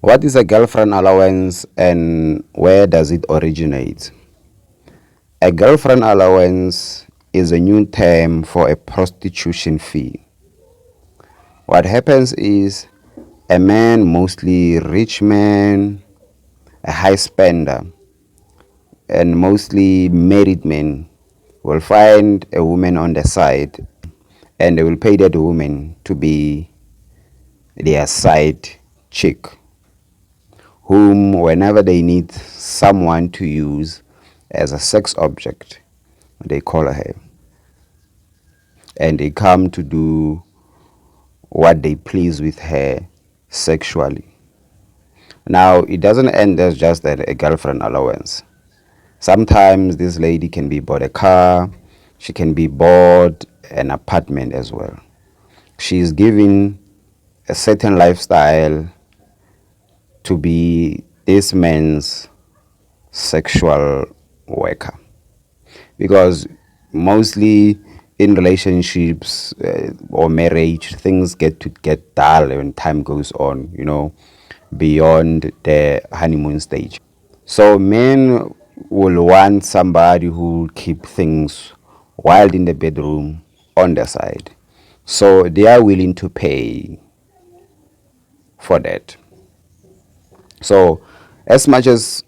What is a girlfriend allowance and where does it originate? A girlfriend allowance is a new term for a prostitution fee. What happens is a man, mostly rich man, a high spender, and mostly married men, will find a woman on the side and they will pay that woman to be their side chick, whom, whenever they need someone to use as a sex object, they call her. And they come to do what they please with her sexually. Now, it doesn't end as just a girlfriend allowance. Sometimes this lady can be bought a car, she can be bought an apartment as well. She is given a certain lifestyle to be this man's sexual worker. Because mostly in relationships or marriage, things get dull when time goes on, beyond the honeymoon stage. So men will want somebody who will keep things wild in the bedroom on their side. So they are willing to pay for that. So as much as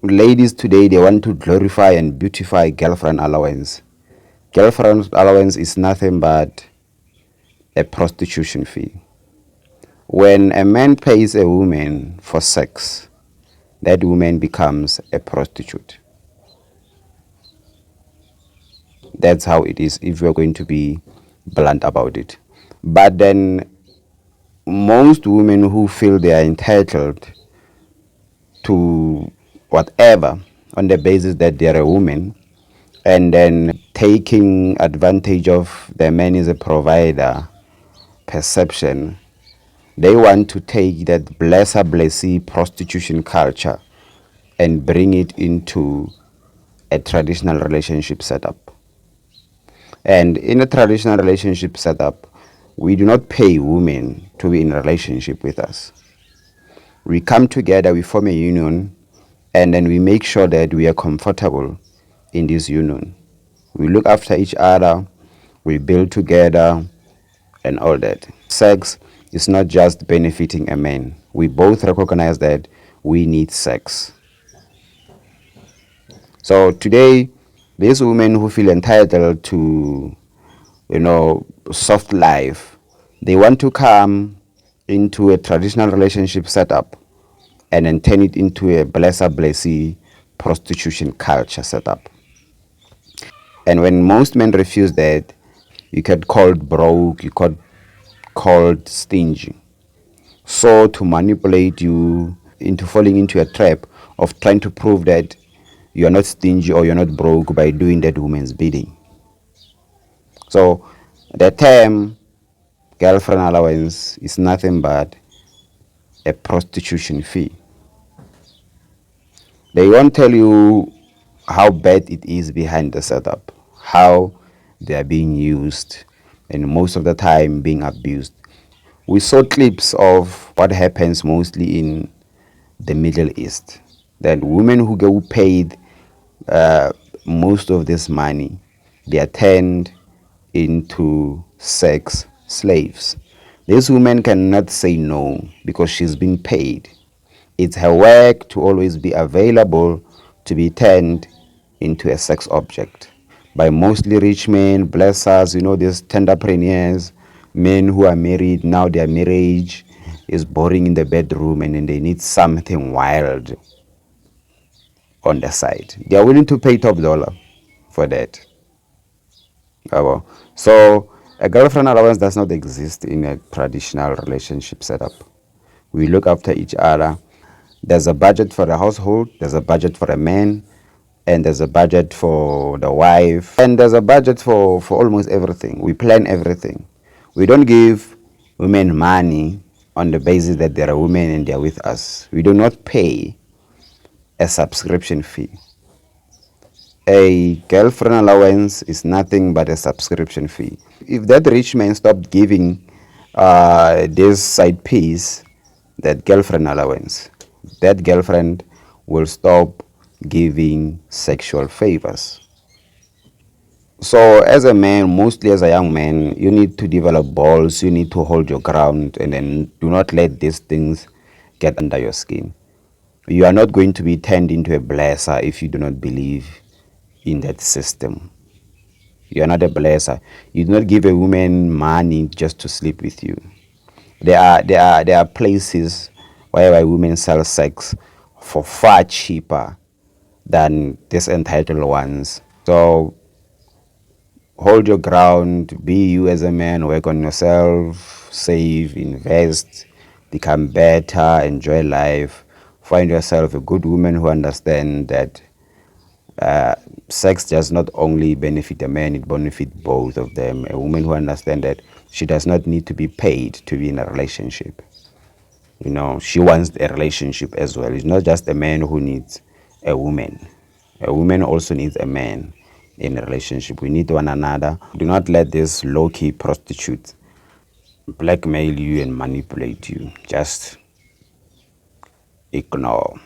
ladies today, they want to glorify and beautify girlfriend allowance. Girlfriend allowance is nothing but a prostitution fee. When a man pays a woman for sex, that woman becomes a prostitute. That's how it is if we're going to be blunt about it. But then most women who feel they are entitled to whatever on the basis that they're a woman, and then taking advantage of the man is a provider perception, they want to take that blessee prostitution culture and bring it into a traditional relationship setup. And in a traditional relationship setup, we do not pay women to be in a relationship with us. We come together, we form a union, and then we make sure that we are comfortable in this union. We look after each other, we build together, and all that. Sex is not just benefiting a man. We both recognize that we need sex. So today, these women who feel entitled to, soft life, they want to come into a traditional relationship setup and then turn it into a blessee prostitution culture setup. And when most men refuse that, you get called broke, you get called stingy. So to manipulate you into falling into a trap of trying to prove that you are not stingy or you're not broke by doing that woman's bidding. So the term girlfriend allowance is nothing but a prostitution fee. They won't tell you how bad it is behind the setup, how they are being used, and most of the time being abused. We saw clips of what happens mostly in the Middle East, that women who get paid most of this money, they are turned into sex slaves. This woman cannot say no because she's been paid. It's her work to always be available to be turned into a sex object by mostly rich men, blessers, these tenderpreneurs, men who are married. Now their marriage is boring in the bedroom and then they need something wild on the side. They are willing to pay top dollar for that. So a girlfriend allowance does not exist in a traditional relationship setup. We look after each other. There's a budget for the household, there's a budget for a man, and there's a budget for the wife, and there's a budget for almost everything. We plan everything. We don't give women money on the basis that they're a woman and they're with us. We do not pay a subscription fee. A girlfriend allowance is nothing but a subscription fee. If that rich man stopped giving this side piece, that girlfriend allowance. That girlfriend will stop giving sexual favors. So as a man, mostly as a young man, you need to develop balls, you need to hold your ground, and then do not let these things get under your skin. You are not going to be turned into a blesser if you do not believe in that system. You are not a blesser. You do not give a woman money just to sleep with you. There are places whereby women sell sex for far cheaper than these entitled ones. So hold your ground, be you as a man, work on yourself, save, invest, become better, enjoy life, find yourself a good woman who understands that sex does not only benefit a man, it benefits both of them. A woman who understands that she does not need to be paid to be in a relationship. You know, she wants a relationship as well. It's not just a man who needs a woman. A woman also needs a man in a relationship. We need one another. Do not let this low-key prostitute blackmail you and manipulate you. Just ignore.